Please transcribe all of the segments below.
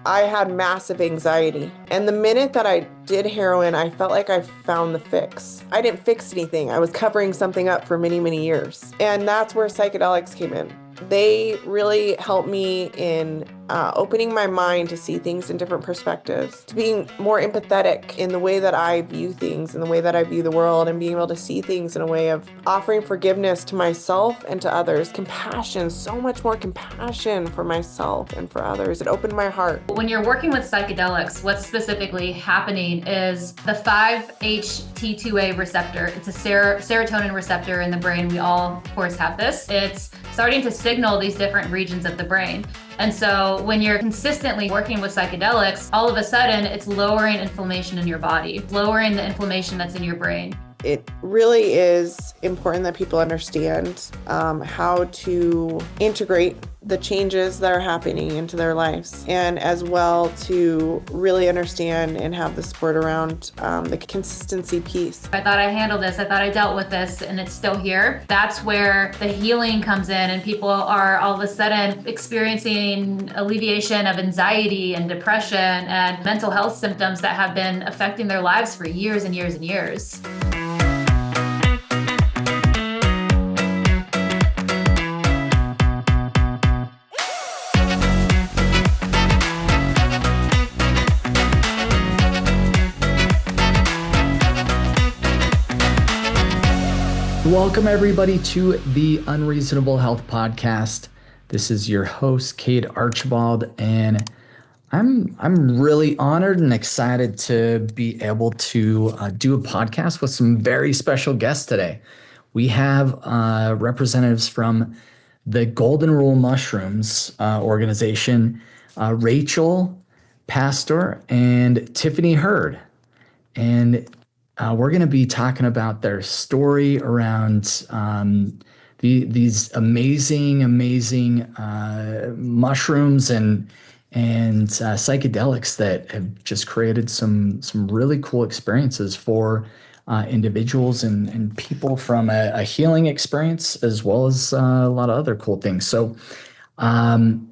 I had massive anxiety. And the minute that I did heroin, I felt like I found the fix. I didn't fix anything. I was covering something up for many, many years. And that's where psychedelics came in. They really helped me in opening my mind to see things in different perspectives, to being more empathetic in the way that I view things, in the way that I view the world, and being able to see things in a way of offering forgiveness to myself and to others, compassion, so much more compassion for myself and for others. It opened my heart. When you're working with psychedelics, what's specifically happening is the 5-HT2A receptor. It's a serotonin receptor in the brain. We all, of course, have this. It's starting to signal these different regions of the brain. And so when you're consistently working with psychedelics, all of a sudden it's lowering inflammation in your body, lowering the inflammation that's in your brain. It really is important that people understand how to integrate the changes that are happening into their lives, and as well to really understand and have the support around the consistency piece. I thought I handled this, I thought I dealt with this, and it's still here. That's where the healing comes in, and people are all of a sudden experiencing alleviation of anxiety and depression and mental health symptoms that have been affecting their lives for years and years and years. Welcome everybody to the Unreasonable Health podcast. This is your host, Cade Archibald, and I'm really honored and excited to be able to do a podcast with some very special guests today. We have representatives from the Golden Rule Mushrooms organization, Rachel Pastor and Tiffany Hurd. And we're going to be talking about their story around these amazing mushrooms and psychedelics that have just created some really cool experiences for individuals and people from a healing experience, as well as a lot of other cool things. So I'm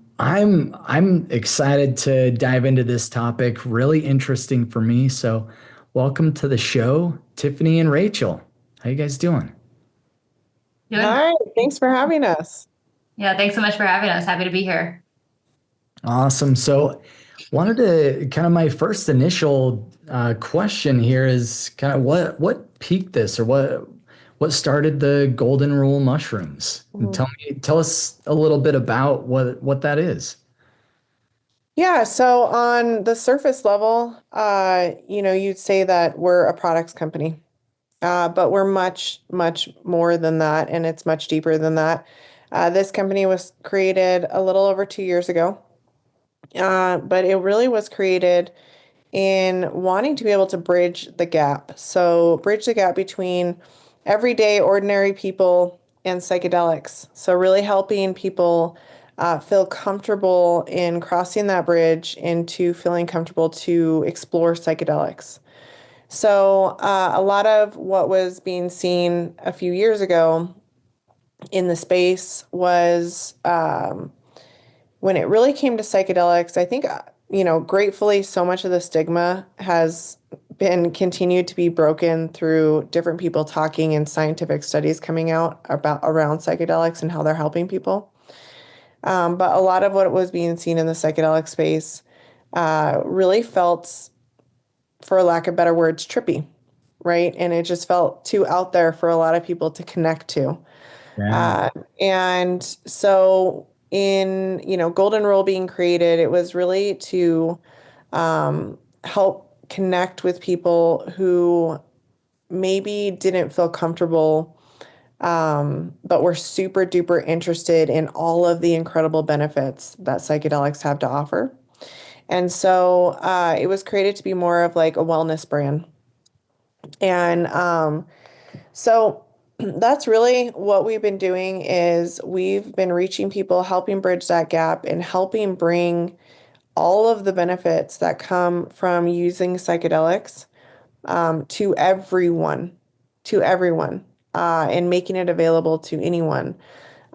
excited to dive into this topic. Really interesting for me. So welcome to the show, Tiffany and Rachel. How you guys doing? Good. Hi, thanks for having us. Yeah, thanks so much for having us. Happy to be here. Awesome. So wanted to kind of my first initial question here is kind of what piqued this, or what started the Golden Rule mushrooms? And tell us a little bit about what that is. Yeah, so on the surface level, you'd say that we're a products company, but we're much, much more than that, and it's much deeper than that. This company was created a little over 2 years ago, but it really was created in wanting to be able to bridge the gap. So bridge the gap between everyday, ordinary people and psychedelics. So really helping people feel comfortable in crossing that bridge into feeling comfortable to explore psychedelics. So a lot of what was being seen a few years ago in the space was when it really came to psychedelics, I think, gratefully, so much of the stigma has been continued to be broken through different people talking and scientific studies coming out around psychedelics and how they're helping people. But a lot of what was being seen in the psychedelic space really felt, for lack of better words, trippy, right? And it just felt too out there for a lot of people to connect to. Yeah. And so in, Golden Rule being created, it was really to help connect with people who maybe didn't feel comfortable, but were super duper interested in all of the incredible benefits that psychedelics have to offer. And so it was created to be more of like a wellness brand. And so that's really what we've been doing, is we've been reaching people, helping bridge that gap, and helping bring all of the benefits that come from using psychedelics to everyone, and making it available to anyone.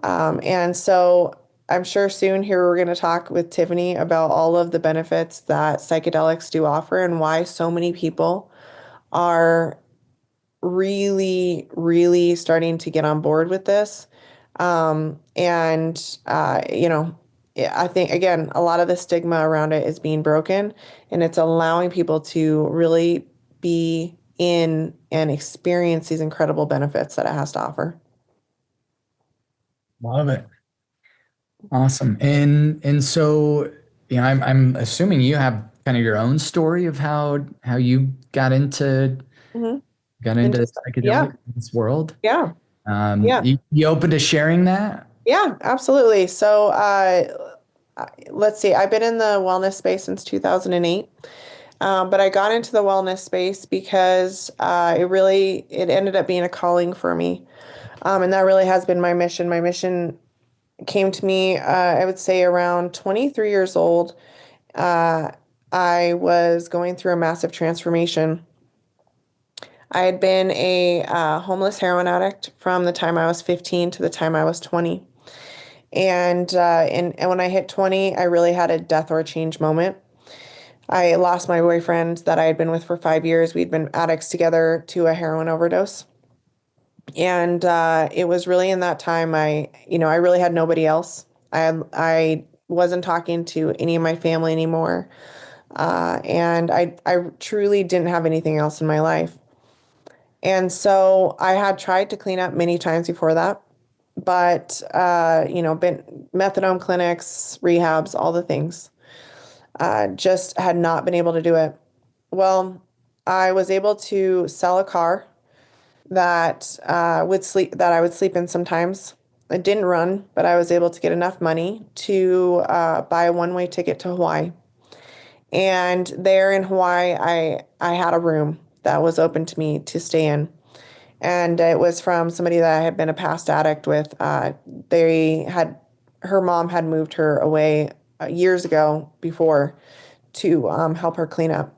And so I'm sure soon here we're going to talk with Tiffany about all of the benefits that psychedelics do offer and why so many people are really, really starting to get on board with this. I think, again, a lot of the stigma around it is being broken, and it's allowing people to really be in and experience these incredible benefits that it has to offer. Love it. Awesome. And so, I'm assuming you have kind of your own story of how you Hmm. got And into just, psychedelic this world. yeah, yeah, You open to sharing that? yeah, absolutely. So, let's see, I've been in the wellness space since 2008. But I got into the wellness space because it ended up being a calling for me. And that really has been my mission. My mission came to me, I would say around 23 years old. Uh, I was going through a massive transformation. I had been a homeless heroin addict from the time I was 15 to the time I was 20. And when I hit 20, I really had a death or a change moment. I lost my boyfriend that I had been with for 5 years. We'd been addicts together to a heroin overdose. And it was really in that time I really had nobody else. I wasn't talking to any of my family anymore. And I truly didn't have anything else in my life. And so I had tried to clean up many times before that, but been methadone clinics, rehabs, all the things. Just had not been able to do it. Well, I was able to sell a car that I would sleep in sometimes. It didn't run, but I was able to get enough money to buy a one-way ticket to Hawaii. And there in Hawaii, I had a room that was open to me to stay in. And it was from somebody that I had been a past addict with. Her mom had moved her away years ago before to help her clean up.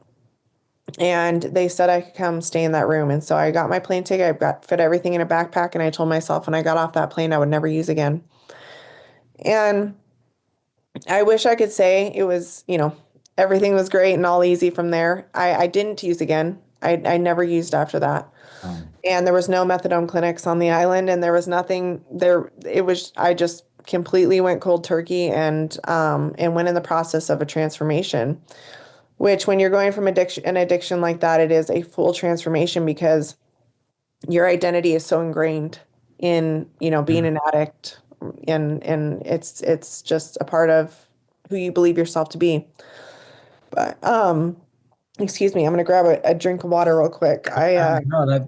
And they said I could come stay in that room. And so I got my plane ticket. I got fit everything in a backpack. And I told myself when I got off that plane, I would never use again. And I wish I could say it was, everything was great and all easy from there. I didn't use again. I never used after that. Oh, And there was no methadone clinics on the island, and there was nothing there. I just completely went cold turkey and went in the process of a transformation, which when you're going from an addiction like that, it is a full transformation because your identity is so ingrained in, being an addict, and it's just a part of who you believe yourself to be. But excuse me, I'm gonna grab a drink of water real quick. no,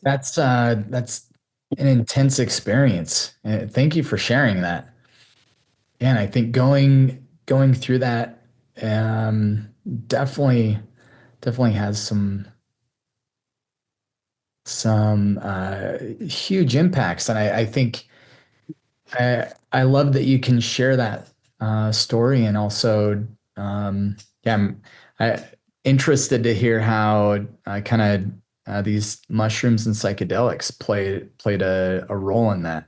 that's an intense experience. Thank you for sharing that. And I think going through that um, definitely definitely has some huge impacts. And I think I love that you can share that story, and also yeah, I interested to hear how kind of these mushrooms and psychedelics played a role in that.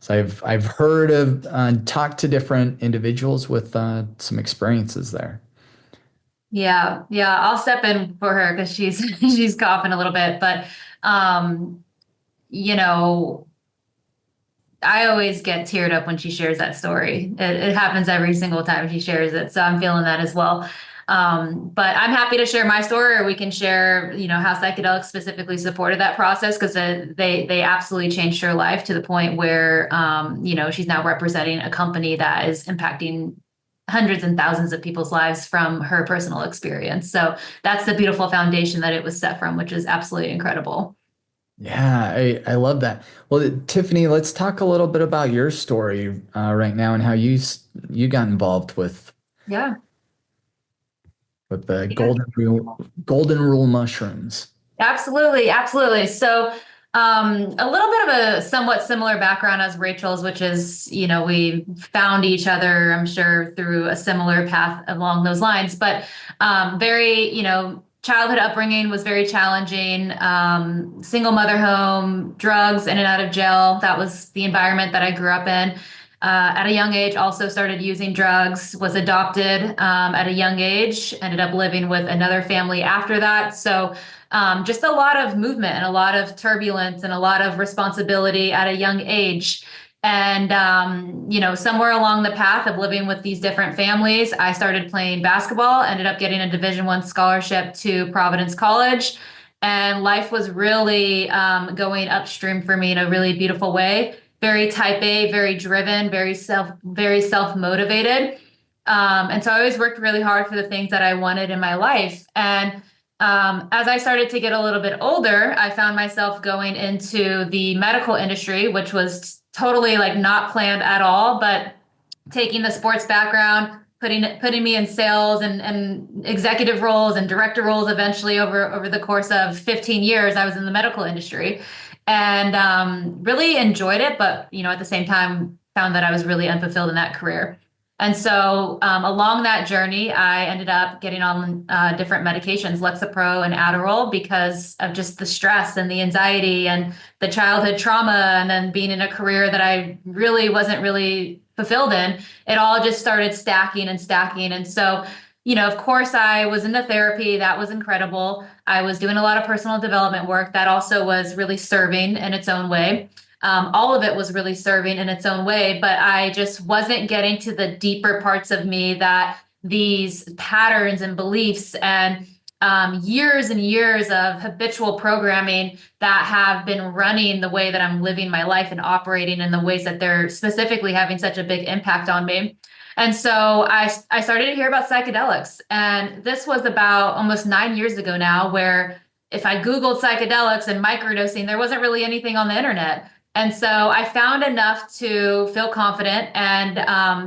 So I've heard of talked to different individuals with some experiences there. Yeah, yeah, I'll step in for her because she's she's coughing a little bit, but um, you know, I always get teared up when she shares that story. It happens every single time she shares it, so I'm feeling that as well. But I'm happy to share my story, or we can share, how psychedelics specifically supported that process because they absolutely changed her life to the point where, she's now representing a company that is impacting hundreds and thousands of people's lives from her personal experience. So that's the beautiful foundation that it was set from, which is absolutely incredible. Yeah, I love that. Well, Tiffany, let's talk a little bit about your story right now and how you got involved Yeah. with the Yeah. golden rule mushrooms. Absolutely, absolutely. So, a little bit of a somewhat similar background as Rachel's, which is, we found each other, I'm sure, through a similar path along those lines. But very, childhood upbringing was very challenging. Single mother home, drugs, in and out of jail. That was the environment that I grew up in. At a young age, also started using drugs, was adopted at a young age, ended up living with another family after that. So just a lot of movement and a lot of turbulence and a lot of responsibility at a young age. And, somewhere along the path of living with these different families, I started playing basketball, ended up getting a Division I scholarship to Providence College. And life was really going upstream for me in a really beautiful way. Very type A, very driven, very self-motivated. And so I always worked really hard for the things that I wanted in my life. And as I started to get a little bit older, I found myself going into the medical industry, which was totally like not planned at all, but taking the sports background, putting me in sales and executive roles and director roles eventually over the course of 15 years, I was in the medical industry and really enjoyed it. But, at the same time, found that I was really unfulfilled in that career. And so along that journey, I ended up getting on different medications, Lexapro and Adderall, because of just the stress and the anxiety and the childhood trauma, and then being in a career that I really wasn't really fulfilled in. It all just started stacking and stacking. And so, of course, I was into therapy. That was incredible. I was doing a lot of personal development work. That also was really serving in its own way. All of it was really serving in its own way, but I just wasn't getting to the deeper parts of me that these patterns and beliefs and years and years of habitual programming that have been running the way that I'm living my life and operating in the ways that they're specifically having such a big impact on me. And so I started to hear about psychedelics. And this was about almost 9 years ago now, where if I Googled psychedelics and microdosing, there wasn't really anything on the internet. And so I found enough to feel confident and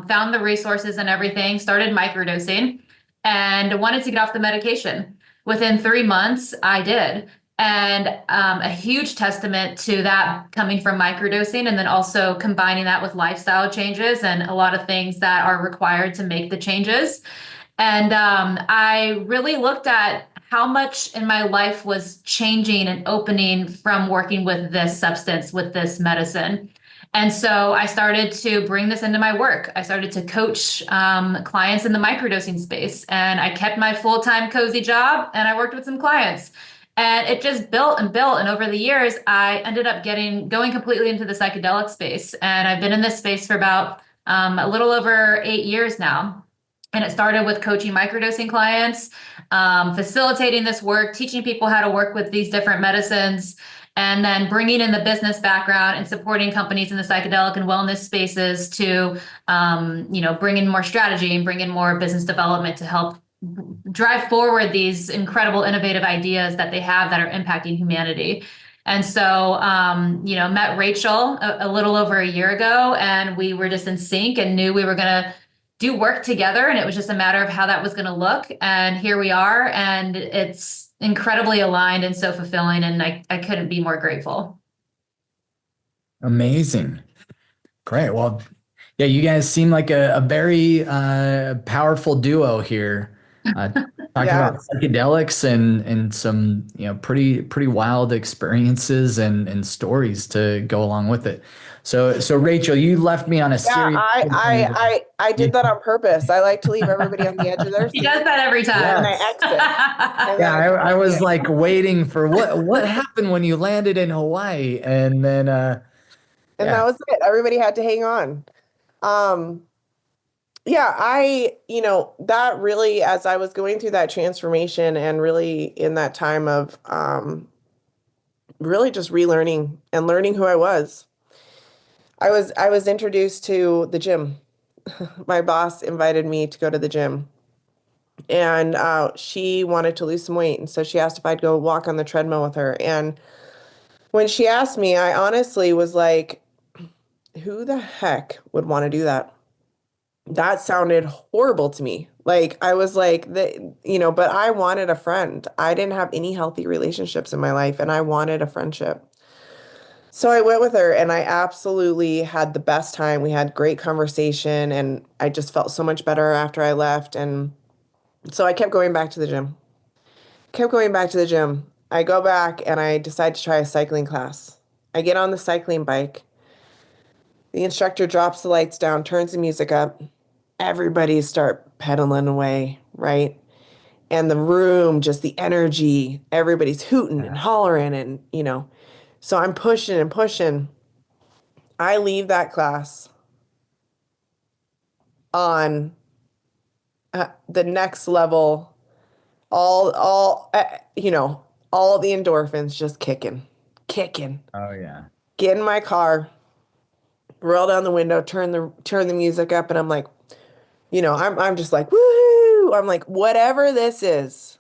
found the resources and everything, started microdosing and wanted to get off the medication. Within 3 months, I did. And a huge testament to that coming from microdosing and then also combining that with lifestyle changes and a lot of things that are required to make the changes. And I really looked at how much in my life was changing and opening from working with this substance, with this medicine. And so I started to bring this into my work. I started to coach clients in the microdosing space, and I kept my full-time cozy job and I worked with some clients. And it just built and built. And over the years, I ended up going completely into the psychedelic space. And I've been in this space for about a little over 8 years now. And it started with coaching microdosing clients, facilitating this work, teaching people how to work with these different medicines, and then bringing in the business background and supporting companies in the psychedelic and wellness spaces to, bring in more strategy and bring in more business development to help drive forward these incredible, innovative ideas that they have that are impacting humanity. And so, met Rachel a little over a year ago, and we were just in sync and knew we were going to do work together. And it was just a matter of how that was going to look. And here we are. And it's incredibly aligned and so fulfilling. And I couldn't be more grateful. Amazing. Great. Well, yeah, you guys seem like a very powerful duo here. Talking about psychedelics and some pretty wild experiences and stories to go along with it. So Rachel, you left me on a serious. I did that on purpose. I like to leave everybody on the edge of their seat. He does that every time. And I exit. I was like waiting for what happened when you landed in Hawaii, and then that was it. Everybody had to hang on. That really, as I was going through that transformation and really in that time of really just relearning and learning who I was, I was introduced to the gym. My boss invited me to go to the gym, and she wanted to lose some weight. And so she asked if I'd go walk on the treadmill with her. And when she asked me, I honestly was like, who the heck would want to do that? That sounded horrible to me. Like, I was like, but I wanted a friend. I didn't have any healthy relationships in my life, and I wanted a friendship. So I went with her, and I absolutely had the best time. We had great conversation, and I just felt so much better after I left. And so I kept going back to the gym. I go back and I decide to try a cycling class. I get on the cycling bike, The instructor drops the lights down, turns the music up. Everybody start pedaling away, right? And the room, just the energy, everybody's hooting and hollering and, so I'm pushing and pushing. I leave that class on the next level, all the endorphins just kicking. Oh yeah. Get in my car, roll down the window, turn the music up, and I'm like, I'm just like, woohoo! I'm like, whatever this is,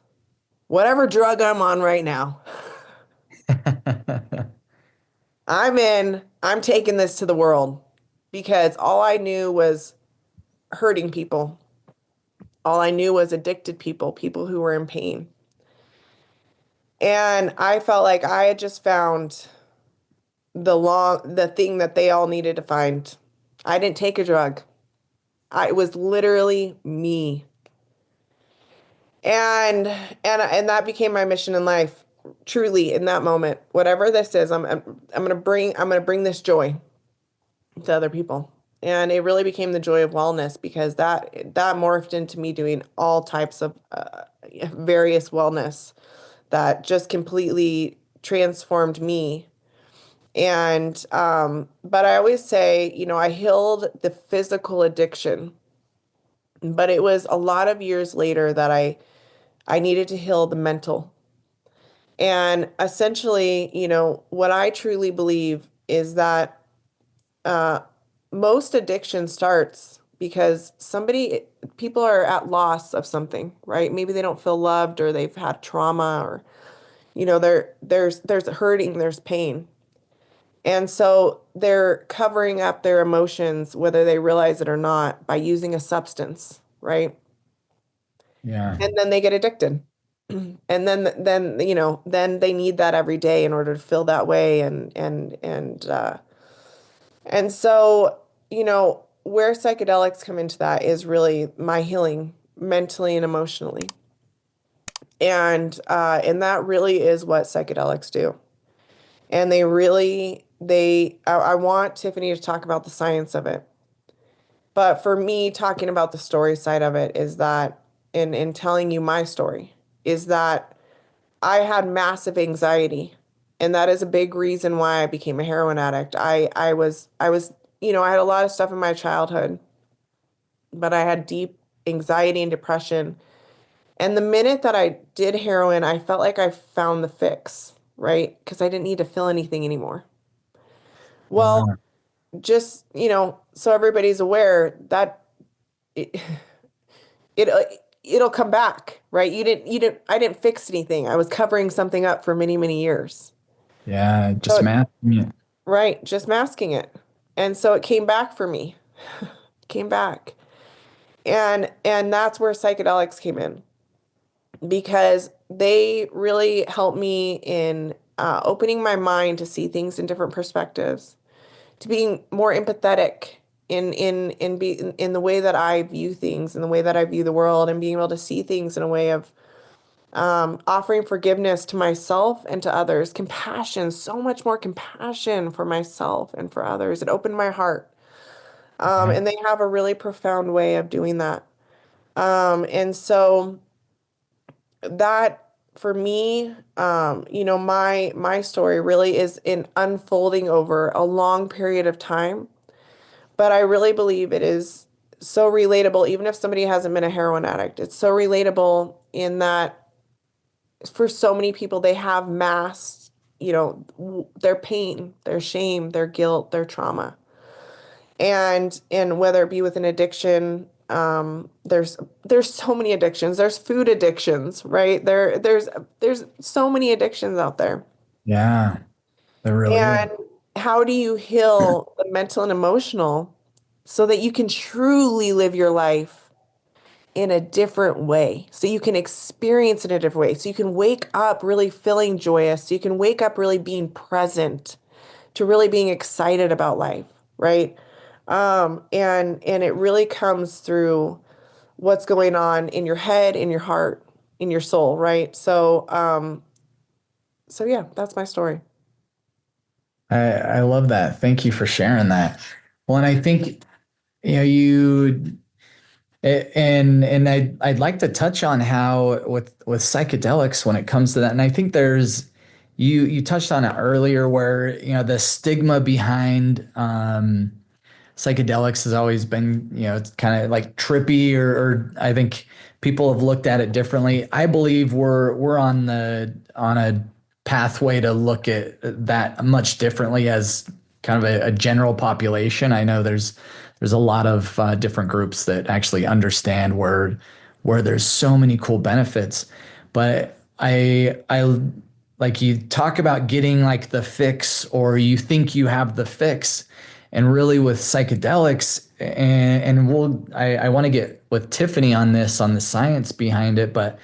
whatever drug I'm on right now, I'm taking this to the world because all I knew was hurting people. All I knew was addicted people, people who were in pain. And I felt like I had just found the thing that they all needed to find. I didn't take a drug. It was literally me. And that became my mission in life, truly in that moment. Whatever this is, I'm gonna bring this joy to other people. And it really became the joy of wellness because that morphed into me doing all types of various wellness that just completely transformed me. And but I always say, I healed the physical addiction, but it was a lot of years later that I needed to heal the mental. And essentially, what I truly believe is that uh, most addiction starts because people are at loss of something, right? Maybe they don't feel loved or they've had trauma or, there's hurting, there's pain. And so they're covering up their emotions, whether they realize it or not, by using a substance, right? Yeah. And then they get addicted. And then they need that every day in order to feel that way. And so, where psychedelics come into that is really my healing mentally and emotionally. And that really is what psychedelics do. And I want Tiffany to talk about the science of it. But for me, talking about the story side of it is that, in telling you my story, is that I had massive anxiety. And that is a big reason why I became a heroin addict. I had a lot of stuff in my childhood, but I had deep anxiety and depression. And the minute that I did heroin, I felt like I found the fix, right? Because I didn't need to feel anything anymore. Well, Yeah. just, so everybody's aware that it, it it'll come back, right? I didn't fix anything. I was covering something up for many, many years. Yeah. So Just math. Yeah. right, just masking it. And so it came back for me. Came back. And that's where psychedelics came in because they really helped me in opening my mind to see things in different perspectives, to being more empathetic in the way that I view things, in the way that I view the world, and being able to see things in a way of offering forgiveness to myself and to others, compassion, so much more compassion for myself and for others. It opened my heart. Yeah. And they have a really profound way of doing that. And so that for me, my story really is in unfolding over a long period of time. But I really believe it is so relatable, even if somebody hasn't been a heroin addict. It's so relatable in that for so many people, they have masked, their pain, their shame, their guilt, their trauma. And whether it be with an addiction, there's so many addictions. There's food addictions, right? There's so many addictions out there. Yeah. There really is. And how do you heal the mental and emotional so that you can truly live your life in a different way? So you can experience it in a different way. So you can wake up really feeling joyous. So you can wake up really being present to really being excited about life, right? And it really comes through what's going on in your head, in your heart, in your soul, right? So yeah, that's my story. I love that. Thank you for sharing that. Well, and I think, you know, and I'd like to touch on how with psychedelics when it comes to that. And I think there's you touched on it earlier where, you know, the stigma behind psychedelics has always been, you know, it's kind of like trippy or I think people have looked at it differently. I believe we're on a pathway to look at that much differently as kind of a general population. I know there's a lot of different groups that actually understand where there's so many cool benefits, but I like you talk about getting like the fix or you think you have the fix and really with psychedelics and I want to get with Tiffany on this on the science behind it, but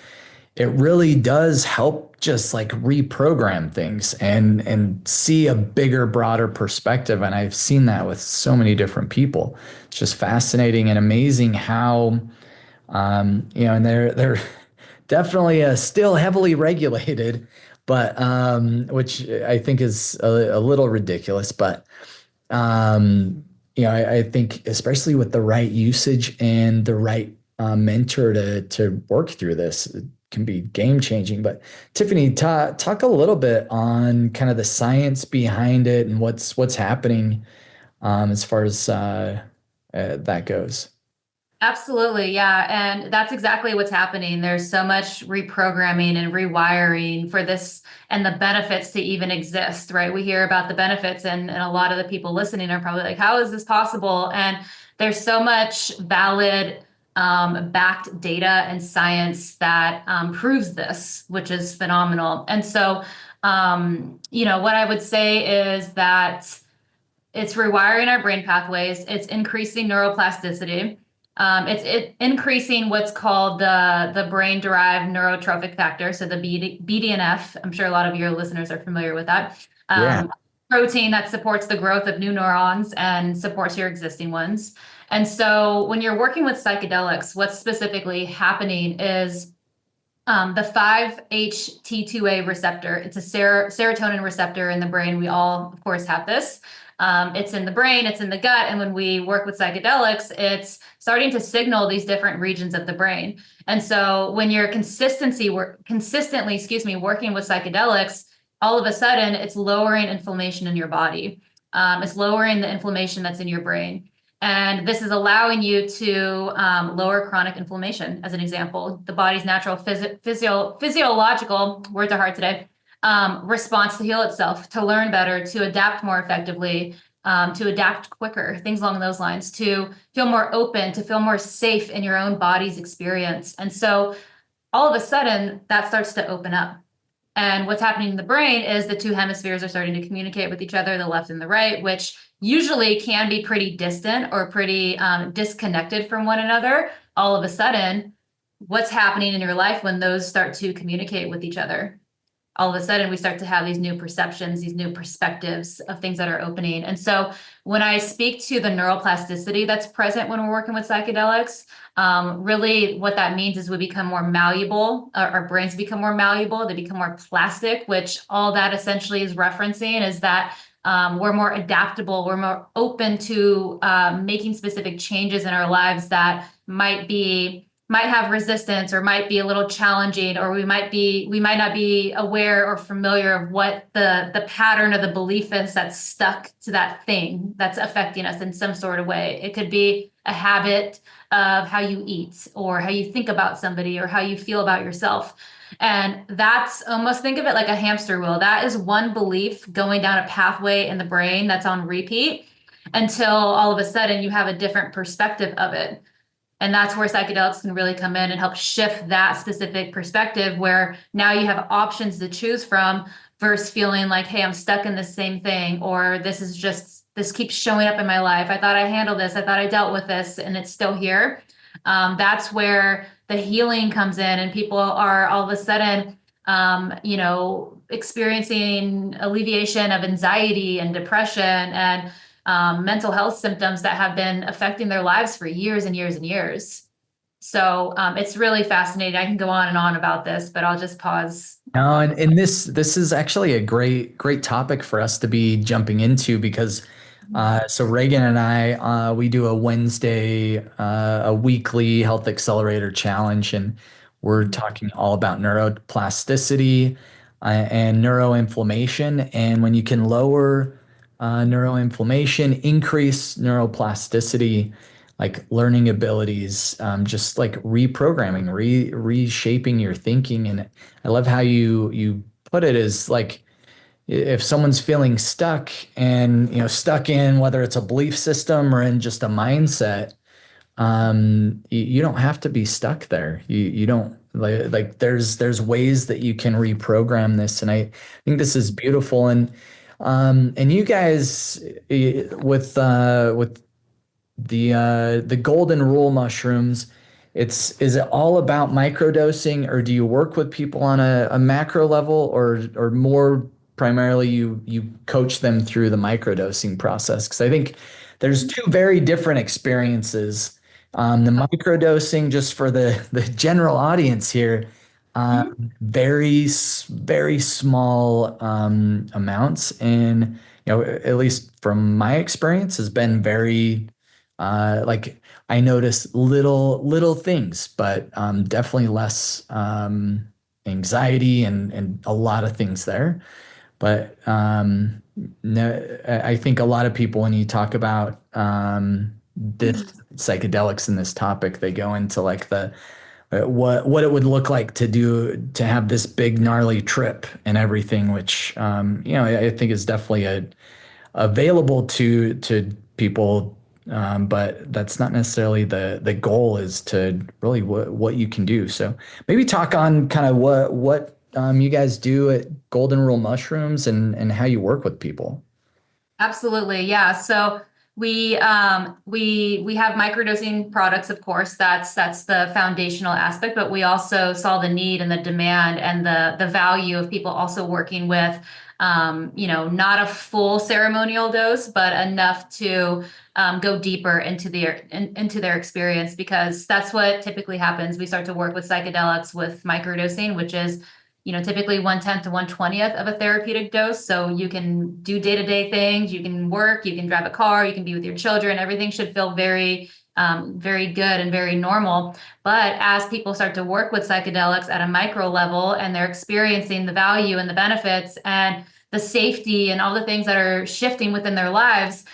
it really does help just like reprogram things and see a bigger broader perspective, and I've seen that with so many different people. It's just fascinating and amazing how you know, and they're definitely still heavily regulated, but which I think is a little ridiculous, but you know, I think especially with the right usage and the right mentor to work through this, it can be game changing. But Tiffany, talk a little bit on kind of the science behind it and what's happening as far as that goes. Absolutely, yeah. And that's exactly what's happening. There's so much reprogramming and rewiring for this and the benefits to even exist, right? We hear about the benefits, and a lot of the people listening are probably like, how is this possible? And there's so much valid backed data and science that proves this, which is phenomenal. And so, you know, what I would say is that it's rewiring our brain pathways, it's increasing neuroplasticity. It's increasing what's called the brain-derived neurotrophic factor, so the BDNF. I'm sure a lot of your listeners are familiar with that. Yeah. Protein that supports the growth of new neurons and supports your existing ones. And so when you're working with psychedelics, what's specifically happening is the 5-HT2A receptor. It's a serotonin receptor in the brain. We all, of course, have this. It's in the brain, it's in the gut, and when we work with psychedelics, it's starting to signal these different regions of the brain. And so when you're consistently, working with psychedelics, all of a sudden it's lowering inflammation in your body. It's lowering the inflammation that's in your brain. And this is allowing you to lower chronic inflammation. As an example, the body's natural physiological, words are hard today, response to heal itself, to learn better, to adapt more effectively, to adapt quicker, things along those lines, to feel more open, to feel more safe in your own body's experience. And so all of a sudden that starts to open up. And what's happening in the brain is the two hemispheres are starting to communicate with each other, the left and the right, which usually can be pretty distant or pretty disconnected from one another. All of a sudden, what's happening in your life when those start to communicate with each other? All of a sudden we start to have these new perceptions, these new perspectives of things that are opening. And so when I speak to the neuroplasticity that's present when we're working with psychedelics, really what that means is we become more malleable, our brains become more malleable, they become more plastic, which all that essentially is referencing is that we're more adaptable, we're more open to making specific changes in our lives that might have resistance or might be a little challenging, or we might not be aware or familiar of what the pattern or the belief is that's stuck to that thing that's affecting us in some sort of way. It could be a habit of how you eat or how you think about somebody or how you feel about yourself. And that's almost, think of it like a hamster wheel. That is one belief going down a pathway in the brain that's on repeat until all of a sudden you have a different perspective of it. And that's where psychedelics can really come in and help shift that specific perspective, where now you have options to choose from versus feeling like, hey, I'm stuck in the same thing, or this keeps showing up in my life. I thought I handled this. I thought I dealt with this, and it's still here. That's where the healing comes in, and people are all of a sudden, experiencing alleviation of anxiety and depression and mental health symptoms that have been affecting their lives for years and years and years. So it's really fascinating. I can go on and on about this, but I'll just pause. No, and this is actually a great topic for us to be jumping into because So Reagan and I, we do a Wednesday, a weekly health accelerator challenge, and we're talking all about neuroplasticity and neuroinflammation. And when you can lower neuroinflammation, increase neuroplasticity, like learning abilities, just like reprogramming, reshaping your thinking. And I love how you put it as like if someone's feeling stuck and stuck in whether it's a belief system or in just a mindset, you don't have to be stuck there. You don't like there's ways that you can reprogram this, and I think this is beautiful. And you guys with the golden rule mushrooms, is it all about microdosing, or do you work with people on a macro level, or more primarily you coach them through the microdosing process? Because I think there's two very different experiences. The microdosing, just for the general audience here, very small amounts, and at least from my experience, has been very like I notice little things, but definitely less anxiety and a lot of things there. But no, I think a lot of people, when you talk about this psychedelics in this topic, they go into like the what it would look like to have this big gnarly trip and everything, which I think is definitely available to people, but that's not necessarily the goal. Is to really what you can do. So maybe talk on kind of what you guys do at Golden Rule Mushrooms, and how you work with people. Absolutely. Yeah. So we have microdosing products, of course. That's the foundational aspect, but we also saw the need and the demand and the value of people also working with not a full ceremonial dose, but enough to go deeper into their experience, because that's what typically happens. We start to work with psychedelics with microdosing, which is typically 1/10 to 1/20th of a therapeutic dose. So you can do day-to-day things, you can work, you can drive a car, you can be with your children. Everything should feel very good and very normal. But as people start to work with psychedelics at a micro level, and they're experiencing the value and the benefits and the safety and all the things that are shifting within their lives,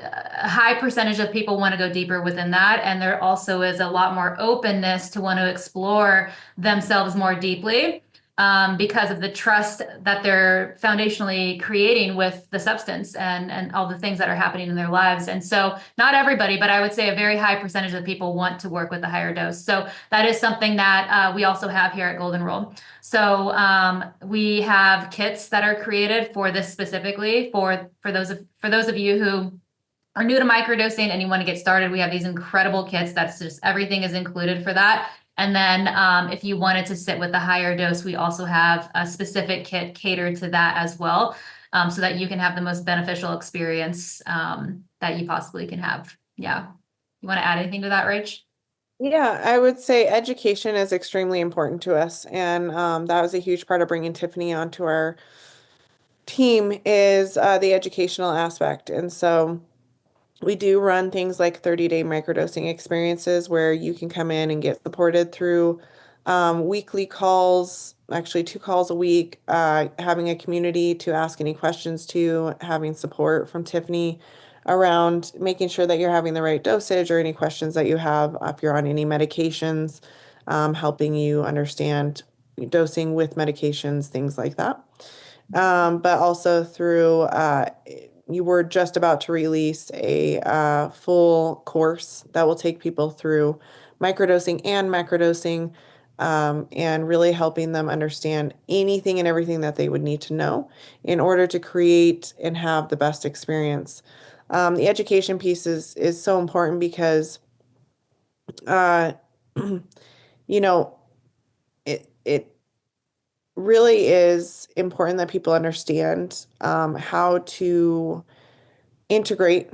a high percentage of people want to go deeper within that. And there also is a lot more openness to want to explore themselves more deeply, because of the trust that they're foundationally creating with the substance and all the things that are happening in their lives. And so not everybody, but I would say a very high percentage of people want to work with a higher dose. So that is something that we also have here at Golden Rule. So we have kits that are created for this specifically for those of you who are new to microdosing and you want to get started. We have these incredible kits that's just everything is included for that. And then if you wanted to sit with the higher dose, we also have a specific kit catered to that as well, so that you can have the most beneficial experience that you possibly can have. Yeah. You want to add anything to that, Rach? Yeah, I would say education is extremely important to us. And that was a huge part of bringing Tiffany onto our team is the educational aspect. And so we do run things like 30-day microdosing experiences where you can come in and get supported through weekly calls, actually 2 calls a week, having a community to ask any questions to, having support from Tiffany around making sure that you're having the right dosage or any questions that you have if you're on any medications, helping you understand dosing with medications, things like that. But also through you were just about to release a full course that will take people through microdosing and macrodosing, and really helping them understand anything and everything that they would need to know in order to create and have the best experience. The education piece is so important because, uh, you know, it really is important that people understand how to integrate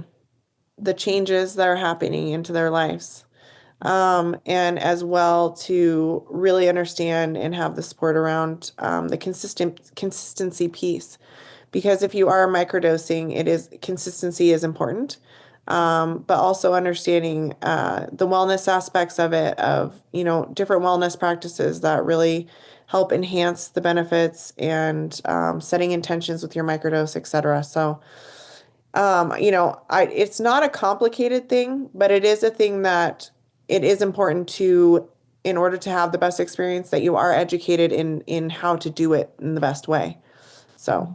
the changes that are happening into their lives. And as well to really understand and have the support around the consistency piece. because if you are microdosing, consistency is important. But also understanding the wellness aspects of it, of, different wellness practices that really help enhance the benefits, and setting intentions with your microdose, etc. So, it's not a complicated thing, but it is a thing that it is important to, in order to have the best experience, that you are educated in how to do it in the best way. So,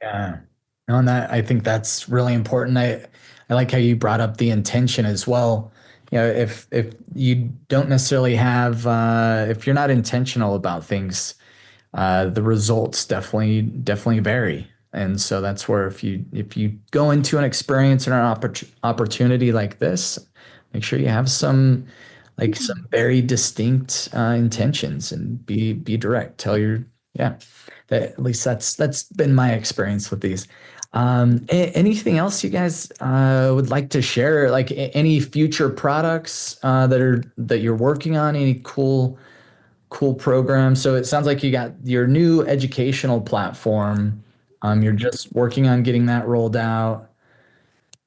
Yeah. No, and I think that's really important. I like how you brought up the intention as well. If you don't necessarily have if you're not intentional about things, the results definitely vary. And so that's where if you go into an experience or an opportunity like this, make sure you have some very distinct intentions, and be direct. Tell your yeah. At least that's been my experience with these. Anything else you guys would like to share? Like any future products that you're working on? Any cool programs? So it sounds like you got your new educational platform. You're just working on getting that rolled out.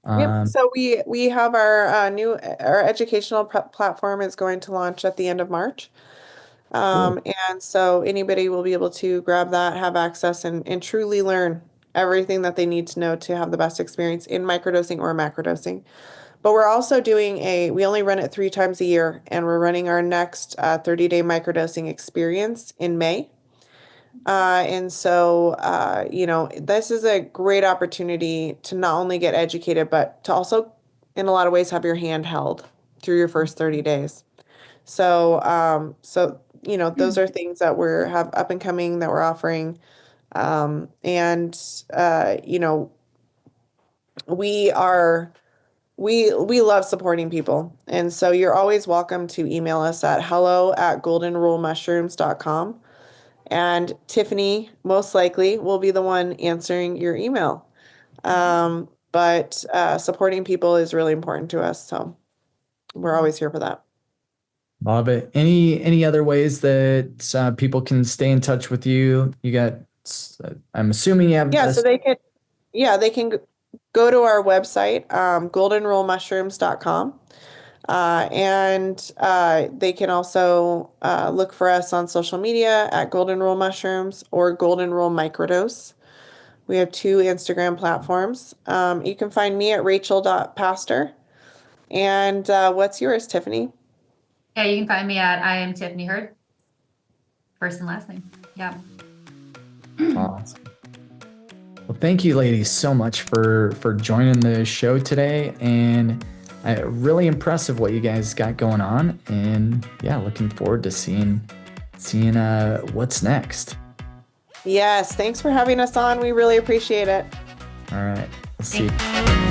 yep. Um, So we have our educational platform is going to launch at the end of March. cool. And so anybody will be able to grab that, have access, and truly learn everything that they need to know to have the best experience in microdosing or macrodosing. But we're also we only run it 3 times a year, and we're running our next 30-day microdosing experience in May. And so, this is a great opportunity to not only get educated, but to also, in a lot of ways, have your hand held through your first 30 days. So, those are things that have up and coming that we're offering. And we are we love supporting people. And so you're always welcome to email us at hello@goldenrulemushrooms.com. And Tiffany most likely will be the one answering your email. But supporting people is really important to us. So we're always here for that. Love it. Any other ways that people can stay in touch with you? You got. I'm assuming you have Yeah, this. so they can go to our website, goldenrulemushrooms.com. And they can also look for us on social media at Golden Rule Mushrooms or Golden Rule Microdose. We have 2 Instagram platforms. You can find me at rachel.pastor. And what's yours, Tiffany? Yeah, you can find me at I am Tiffany Hurd. First and last name. Yeah. Awesome. Well, thank you, ladies, so much for joining the show today, and really impressive what you guys got going on. And yeah, looking forward to seeing what's next. Yes, thanks for having us on. We really appreciate it. All right, let's see. Thank you.